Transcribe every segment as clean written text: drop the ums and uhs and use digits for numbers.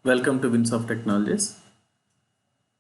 Welcome to Winsoft Technologies.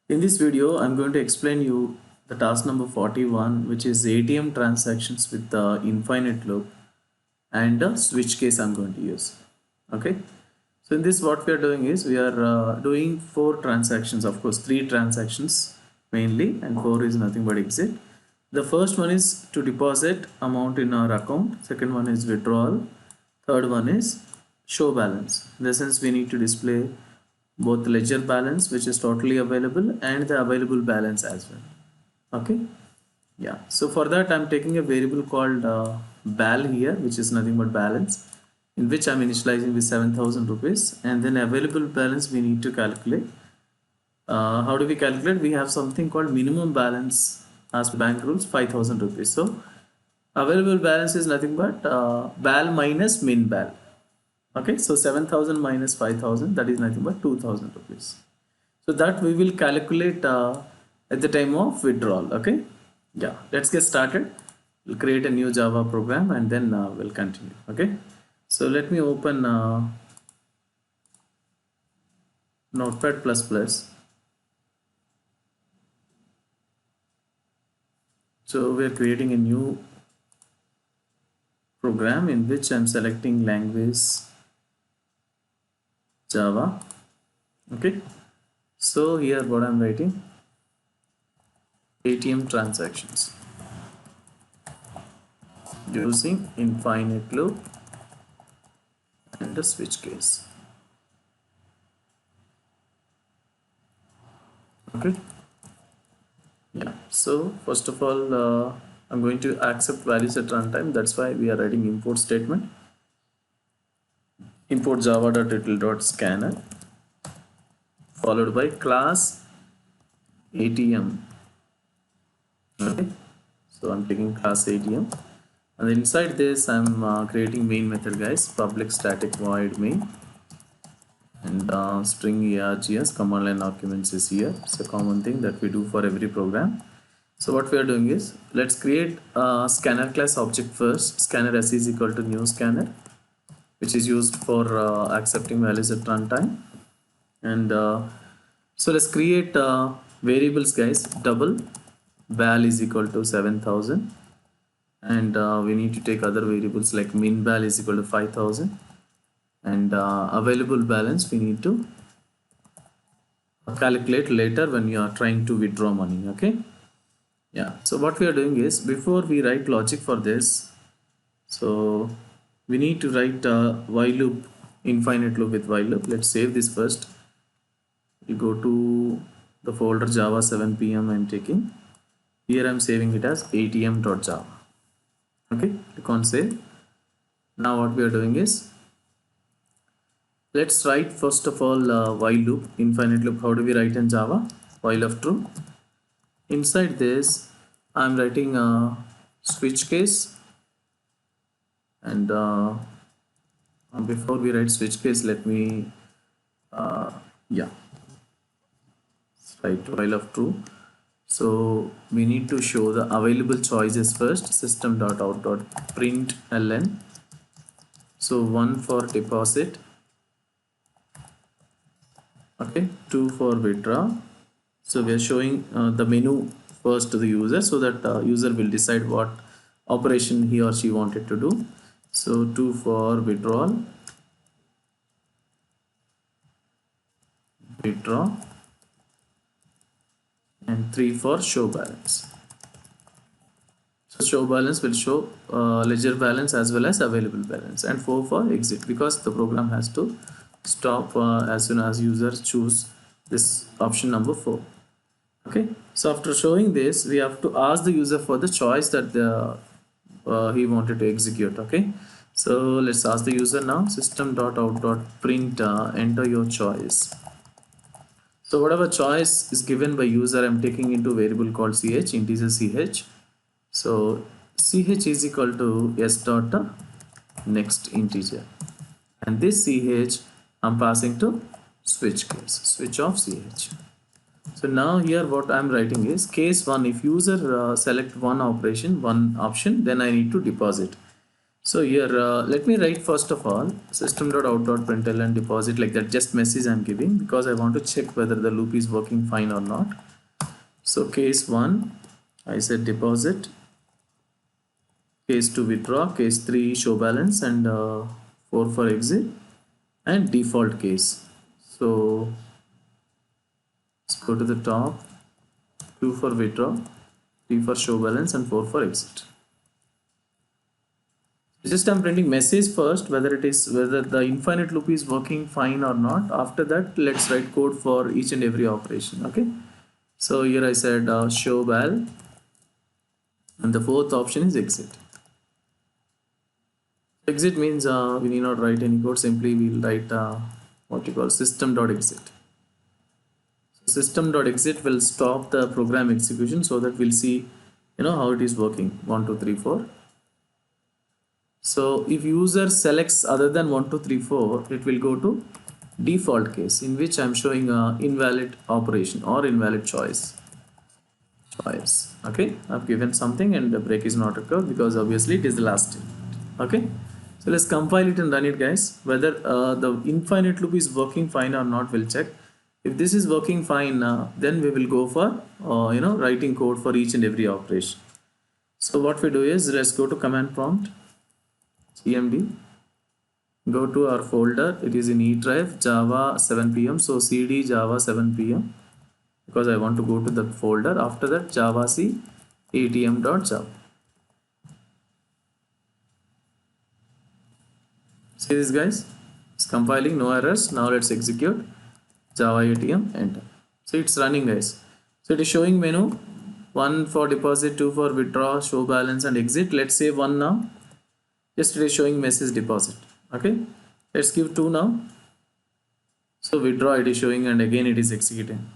In this video, I'm going to explain you the task number 41, which is ATM transactions with the infinite loop and the switch case I'm going to use. Okay. So in this, what we are doing is we are doing 4 transactions, of course, 3 transactions mainly, and 4 is nothing but exit. The first one is to deposit amount in our account. Second one is withdrawal. Third one is show balance. In the sense, we need to display both the ledger balance, which is totally available, and the available balance as well. Okay. Yeah. So for that, I'm taking a variable called BAL here, which is nothing but balance, in which I'm initializing with 7,000 rupees, and then available balance we need to calculate. How do we calculate? We have something called minimum balance as bank rules, 5,000 rupees. So available balance is nothing but BAL minus min BAL. Okay, so 7,000 minus 5,000, that is nothing but 2,000 rupees. So that we will calculate at the time of withdrawal. Okay, yeah, let's get started. We'll create a new Java program and then we'll continue. Okay, so let me open Notepad++. So we're creating a new program in which I'm selecting language Java. Okay, so here what I'm writing, ATM transactions using infinite loop and the switch case. Okay, yeah, so first of all I'm going to accept values at runtime. That's why we are writing import statement, import java.title.scanner followed by class ATM. Okay, so I'm taking class ATM, and inside this I'm creating main method, guys. Public static void main, and string args command line arguments is here. It's a common thing that we do for every program. So what we are doing is, let's create a scanner class object first. Scanner s is equal to new scanner, which is used for accepting values at runtime. And so let's create variables, guys. Double val is equal to 7,000, and we need to take other variables like min val is equal to 5,000, and available balance we need to calculate later when you are trying to withdraw money. Okay, yeah, so what we are doing is, before we write logic for this, so we need to write while loop, infinite loop with while loop. Let's save this first. You go to the folder Java 7pm. I'm taking here, I'm saving it as atm.java. Okay, click on save. Now what we are doing is, let's write first of all while loop, infinite loop. How do we write in Java? While of true. Inside this I'm writing a switch case, and before we write switch case, let me yeah, write while of true. So we need to show the available choices first. System.out.println. So 1 for deposit, okay, 2 for withdraw. So we are showing the menu first to the user, so that user will decide what operation he or she wanted to do. So 2 for withdraw, and 3 for show balance. So show balance will show ledger balance as well as available balance, and 4 for exit, because the program has to stop as soon as user choose this option number 4. Okay, so after showing this, we have to ask the user for the choice that he wanted to execute. Okay, so let's ask the user now. System.out.print enter your choice. So whatever choice is given by user, I'm taking into variable called ch, integer ch. So ch is equal to s dot next integer, and this ch I'm passing to switch case, switch of ch. So now here what I'm writing is case 1. If user select one option, then I need to deposit. So here let me write first of all system.out.println deposit, like that, just message I'm giving because I want to check whether the loop is working fine or not. So case 1 I said deposit, case 2 withdraw, case 3 show balance, and 4 for exit, and default case. So let's go to the top. 2 for withdraw, 3 for show balance, and 4 for exit. Just I'm printing message first whether the infinite loop is working fine or not. After that, let's write code for each and every operation. Okay, so here I said show val, and the fourth option is exit. Exit means we need not write any code, simply we'll write what you call system.exit. So system.exit will stop the program execution so that we'll see how it is working. 1 2 3 4. So if user selects other than 1 2 3 4, it will go to default case, in which I'm showing invalid operation or invalid choice. Okay, I've given something and the break is not occurred because obviously it is the last step. Okay, so let's compile it and run it, guys. Whether the infinite loop is working fine or not, we'll check. If this is working fine, then we will go for writing code for each and every operation. So what we do is, let's go to command prompt, cmd, go to our folder. It is in E drive, Java 7pm. So cd Java 7pm, because I want to go to the folder. After that, java c atm.java. See this, guys, it's compiling, no errors. Now let's execute Java ATM, enter. So it's running, guys. So it is showing menu, 1 for deposit, 2 for withdraw, show balance, and exit. Let's say 1 now. Just it is showing message deposit. Okay, let's give 2 now. So withdraw, it is showing, and again it is executing.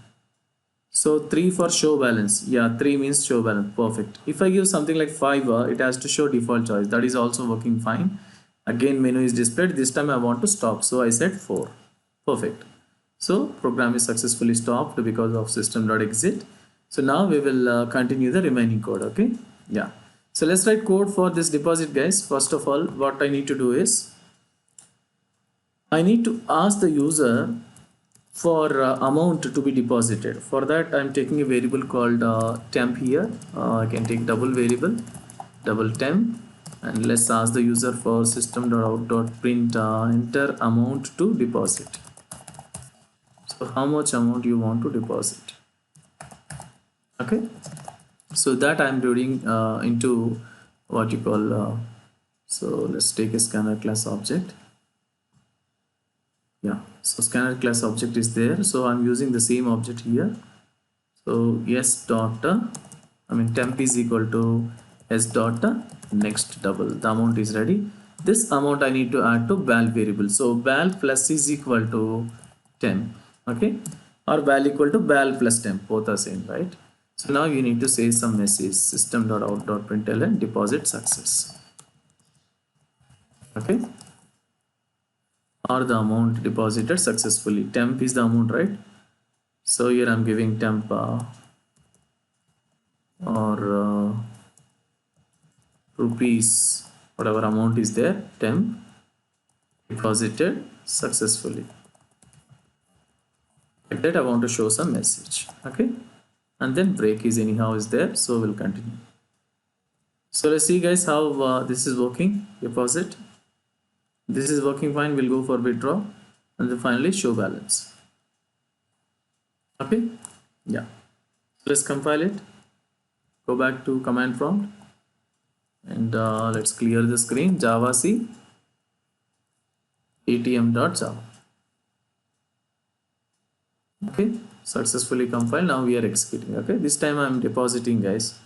So 3 for show balance. Yeah, 3 means show balance. Perfect. If I give something like 5, it has to show default choice. That is also working fine. Again menu is displayed. This time I want to stop, so I said 4. Perfect. So program is successfully stopped because of system.exit. So now we will continue the remaining code. Okay, yeah. So let's write code for this deposit, guys. First of all, what I need to do is, I need to ask the user for amount to be deposited. For that, I'm taking a variable called temp here. I can take double variable, double temp, and let's ask the user for system.out.print enter amount to deposit. So how much amount you want to deposit? Okay, so that I'm doing into what you call so let's take a scanner class object. Yeah, so scanner class object is there, so I'm using the same object here. So yes dot temp is equal to s dot next double, the amount is ready. This amount I need to add to val variable. So val plus is equal to temp. Okay, or val equal to val plus temp, both are same, right? So now you need to say some message, system.out.println deposit success. Okay, or the amount deposited successfully. Temp is the amount, right? So here I'm giving temp or rupees, whatever amount is there, temp deposited successfully. Like that I want to show some message. Okay, and then break is anyhow is there, so we'll continue. So let's see, guys, how this is working. Deposit, this is working fine. We'll go for withdraw, and then finally show balance. Okay, yeah. So let's compile it, go back to command prompt, and let's clear the screen. Java c atm.java. Okay, successfully compiled. Now we are executing. Okay, this time I'm depositing, guys.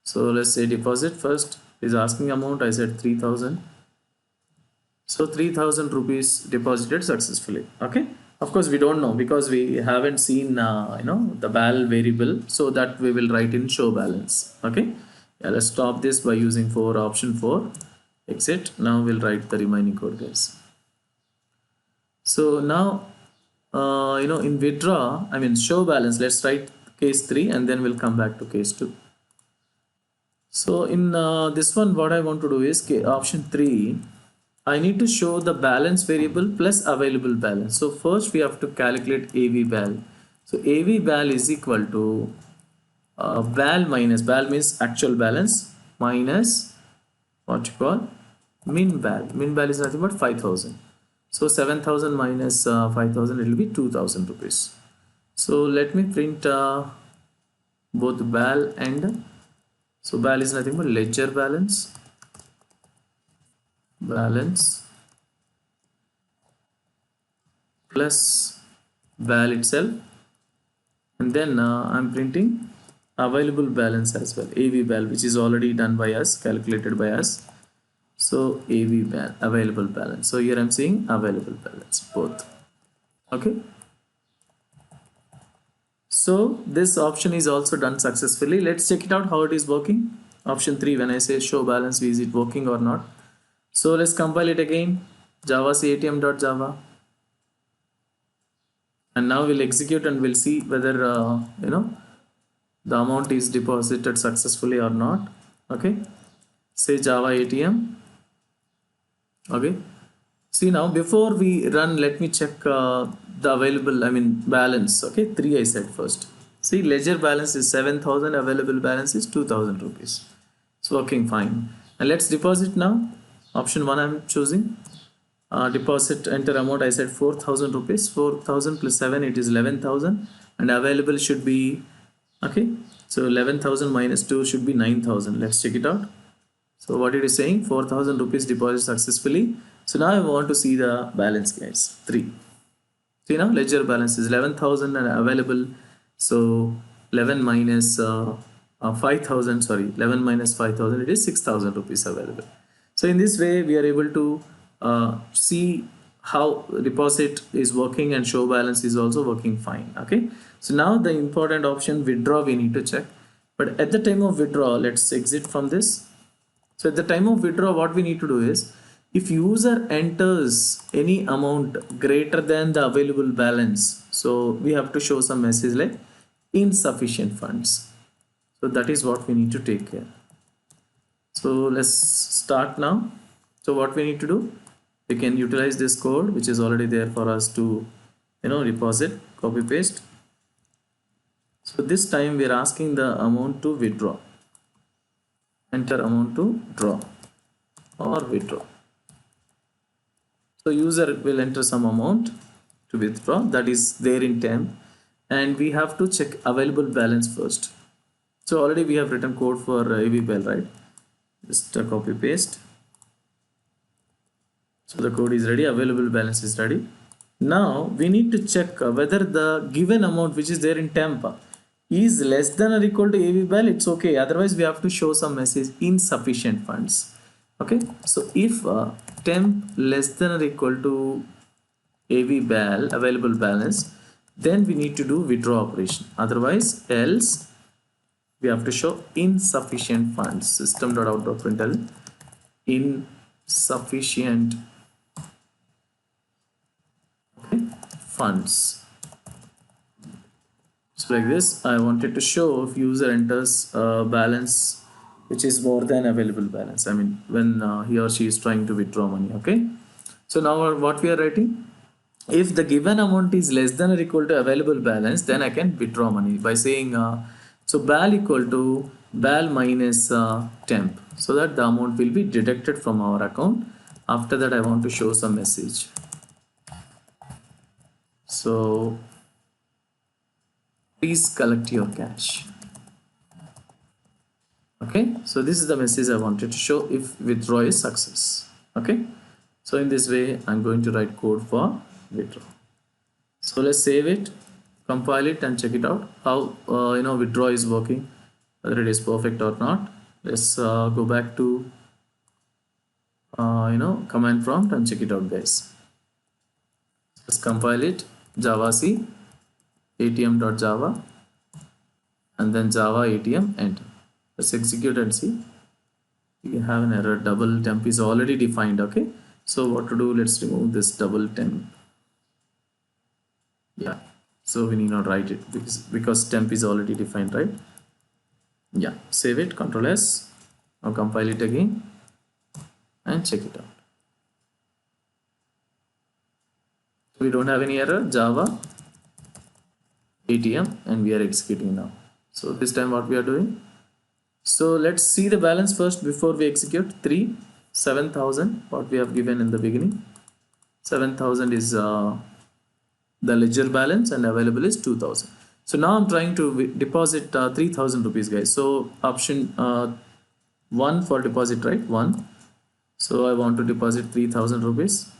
So let's say deposit first is asking amount. I said 3,000. So 3,000 rupees deposited successfully. Okay, of course we don't know because we haven't seen the val variable, so that we will write in show balance. Okay, yeah, let's stop this by using option 4 exit. Now we'll write the remaining code, guys. So now in withdraw, show balance, let's write case 3 and then we'll come back to case 2. So in this one, what I want to do is option 3. I need to show the balance variable plus available balance. So first we have to calculate AV_val. So AV_val is equal to val minus, val means actual balance, minus what you call min val. Min val is nothing but 5,000. So 7,000 minus 5,000, it will be 2,000 rupees. So let me print both val and, so val is nothing but ledger balance, plus val itself, and then I'm printing available balance as well, AV_val, which is already done by us, calculated by us. So AV_val, available balance. So here I'm saying available balance both. Okay. So this option is also done successfully. Let's check it out how it is working. Option 3, when I say show balance, is it working or not? So let's compile it again. Java atm.java, and now we'll execute and we'll see whether the amount is deposited successfully or not. Okay, say Java ATM. Okay, see now before we run, let me check the available, balance. Okay, 3 I said first. See, ledger balance is 7,000, available balance is 2,000 rupees. It's working fine. And let's deposit now. Option 1 I'm choosing. Deposit, enter amount, I said 4,000 rupees. 4,000 plus 7, it is 11,000, and available should be, okay, so 11,000 minus 2 should be 9,000. Let's check it out. So what it is saying, 4,000 rupees deposit successfully. So now I want to see the balance, guys. 3. See now, ledger balance is 11,000 and available. So 11 minus 5,000, sorry, 11 minus 5,000, it is 6,000 rupees available. So in this way, we are able to see how deposit is working and show balance is also working fine. Okay. So now the important option withdraw we need to check. But at the time of withdraw, let's exit from this. So at the time of withdraw, what we need to do is, if user enters any amount greater than the available balance, so we have to show some message like insufficient funds. So that is what we need to take care. So let's start now. So what we need to do, we can utilize this code which is already there for us to deposit, copy paste. So this time we are asking the amount to withdraw. Enter amount to draw or withdraw. So user will enter some amount to withdraw, that is there in temp, and we have to check available balance first. So already we have written code for AV_val, right? Just copy paste. So the code is ready, available balance is ready. Now we need to check whether the given amount which is there in temp is less than or equal to AV_val. It's okay, otherwise we have to show some message insufficient funds. Okay, so if temp less than or equal to AV_val, available balance, then we need to do withdraw operation, otherwise else we have to show insufficient funds. System.out.println insufficient funds. So like this, I wanted to show if user enters balance which is more than available balance, when he or she is trying to withdraw money. Okay, so now what we are writing, if the given amount is less than or equal to available balance, then I can withdraw money by saying so BAL equal to BAL minus temp, so that the amount will be deducted from our account. After that, I want to show some message. So please collect your cash. Okay, so this is the message I wanted to show if withdraw is success. Okay, so in this way I'm going to write code for withdraw. So let's save it, compile it, and check it out how withdraw is working, whether it is perfect or not. Let's go back to command prompt and check it out, guys. Let's compile it, Java C atm.java, and then Java ATM, enter. Let's execute and see. We have an error, double temp is already defined. Okay, so what to do, let's remove this double temp. Yeah, so we need not write it because temp is already defined, right? Yeah, save it, Control S, Now compile it again and check it out. We don't have any error. Java ATM, and we are executing now. So this time what we are doing? So let's see the balance first before we execute. 7,000 what we have given in the beginning. 7,000 is the ledger balance, and available is 2,000. So now I'm trying to deposit 3,000 rupees, guys. So option 1 for deposit, right? 1. So I want to deposit 3,000 rupees.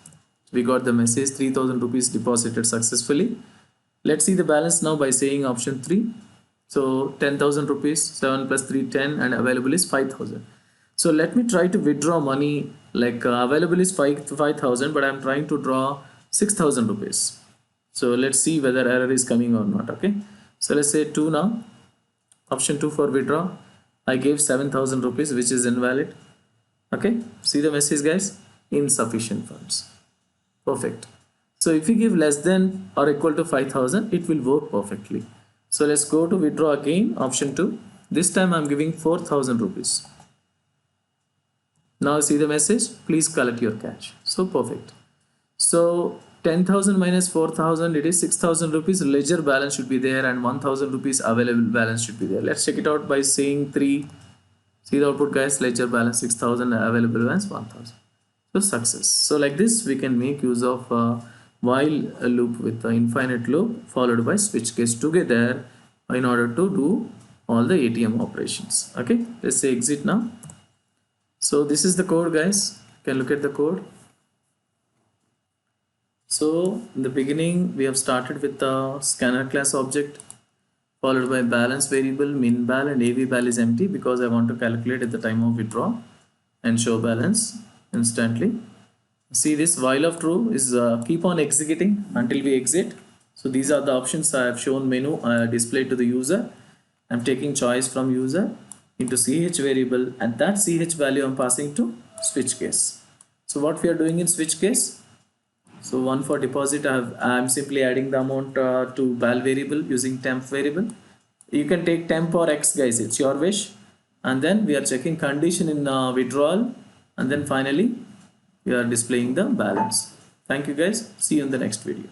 We got the message 3,000 rupees deposited successfully. Let's see the balance now by saying option 3. So 10,000 rupees, 7 plus 3, 10, and available is 5,000. So let me try to withdraw money, like available is 5,000, but I'm trying to draw 6,000 rupees. So let's see whether error is coming or not. Okay. So let's say 2 now. Option 2 for withdraw. I gave 7,000 rupees, which is invalid. Okay. See the message, guys? Insufficient funds. Perfect. So if you give less than or equal to 5,000, it will work perfectly. So let's go to withdraw again, option 2. This time I'm giving 4,000 rupees. Now see the message, please collect your cash. So perfect. So 10,000 minus 4,000, it is 6,000 rupees. Ledger balance should be there, and 1,000 rupees available balance should be there. Let's check it out by saying 3. See the output, guys? Ledger balance 6,000, available balance 1,000. So success. So like this we can make use of while loop with the infinite loop followed by switch case together in order to do all the ATM operations. Okay, let's say exit now. So this is the code, guys. You can look at the code. So in the beginning we have started with the scanner class object followed by balance variable, min bal, and AV bal is empty because I want to calculate at the time of withdraw and show balance instantly. See, this while of true is keep on executing until we exit. So these are the options I have shown menu displayed to the user. I'm taking choice from user into ch variable, and that ch value I'm passing to switch case. So what we are doing in switch case, so 1 for deposit, I'm simply adding the amount to bal variable using temp variable. You can take temp or x, guys, it's your wish. And then we are checking condition in withdrawal, and then finally we are displaying the balance. Thank you, guys. See you in the next video.